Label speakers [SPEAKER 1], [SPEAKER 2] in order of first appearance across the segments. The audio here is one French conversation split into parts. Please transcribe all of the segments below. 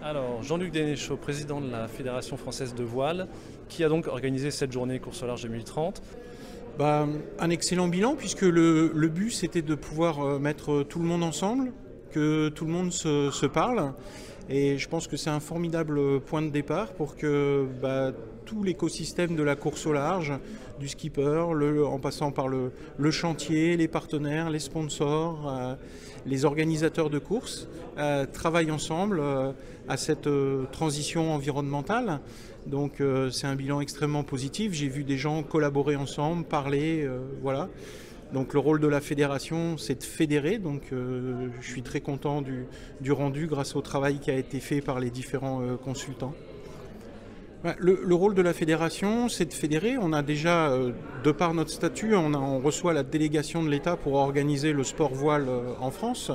[SPEAKER 1] Alors, Jean-Luc Dénéchaud, président de la Fédération française de voile, qui a donc organisé cette journée course au large 2030.
[SPEAKER 2] Un excellent bilan puisque le but c'était de pouvoir mettre tout le monde ensemble, que tout le monde se parle. Et je pense que c'est un formidable point de départ pour que tout l'écosystème de la course au large, du skipper, en passant par le chantier, les partenaires, les sponsors, les organisateurs de courses, travaillent ensemble à cette transition environnementale. Donc c'est un bilan extrêmement positif. J'ai vu des gens collaborer ensemble, parler, voilà. Donc le rôle de la fédération, c'est de fédérer. Donc je suis très content du rendu grâce au travail qui a été fait par les différents consultants. Le rôle de la fédération, c'est de fédérer. On a déjà, de par notre statut, on reçoit la délégation de l'État pour organiser le sport voile en France.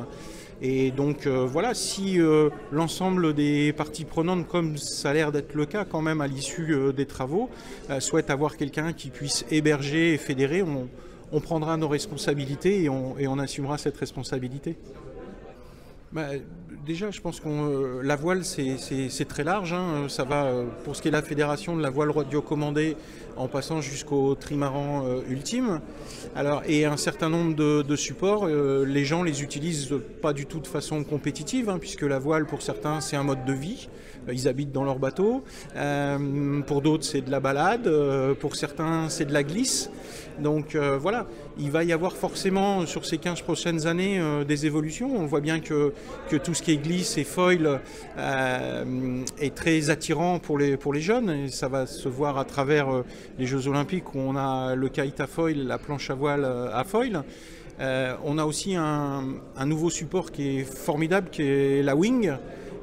[SPEAKER 2] Et donc voilà, si l'ensemble des parties prenantes, comme ça a l'air d'être le cas quand même à l'issue des travaux, souhaitent avoir quelqu'un qui puisse héberger et fédérer, on prendra nos responsabilités et on assumera cette responsabilité. Déjà, je pense que la voile, c'est très large. Hein. Ça va, pour ce qui est de la fédération, de la voile radiocommandée en passant jusqu'au trimaran ultime. Alors, et un certain nombre de supports, les gens les utilisent pas du tout de façon compétitive, hein, puisque la voile, pour certains, c'est un mode de vie. Ils habitent dans leur bateau. Pour d'autres, c'est de la balade. Pour certains, c'est de la glisse. Donc voilà, il va y avoir forcément sur ces 15 prochaines années des évolutions. On voit bien que tout ce qui est glisse et foil est très attirant pour les jeunes. Et ça va se voir à travers les Jeux Olympiques où on a le kite à foil, la planche à voile à foil. On a aussi un nouveau support qui est formidable, qui est la wing.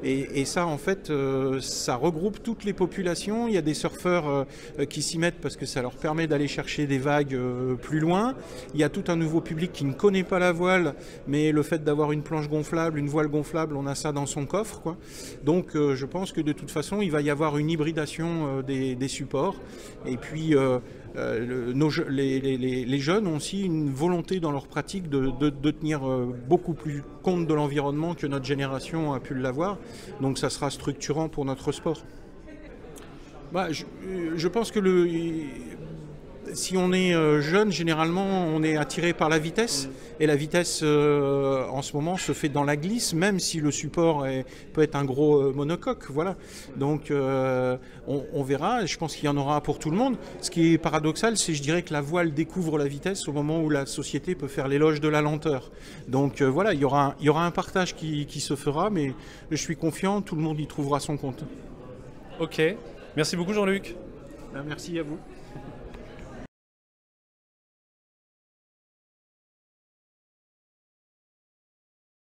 [SPEAKER 2] Et ça, en fait, ça regroupe toutes les populations. Il y a des surfeurs qui s'y mettent parce que ça leur permet d'aller chercher des vagues plus loin. Il y a tout un nouveau public qui ne connaît pas la voile, mais le fait d'avoir une planche gonflable, une voile gonflable, on a ça dans son coffre, quoi. Donc, je pense que de toute façon, il va y avoir une hybridation des supports. Et puis, les jeunes ont aussi une volonté dans leur pratique de tenir beaucoup plus compte de l'environnement que notre génération a pu l'avoir. Donc ça sera structurant pour notre sport. Je pense que si on est jeune, généralement, on est attiré par la vitesse. Et la vitesse, en ce moment, se fait dans la glisse, même si le support peut être un gros monocoque. Voilà. Donc, on verra. Je pense qu'il y en aura pour tout le monde. Ce qui est paradoxal, c'est, je dirais, que la voile découvre la vitesse au moment où la société peut faire l'éloge de la lenteur. Donc, voilà, il y aura un partage qui se fera, mais je suis confiant, tout le monde y trouvera son compte.
[SPEAKER 1] Ok. Merci beaucoup, Jean-Luc.
[SPEAKER 2] Merci à vous.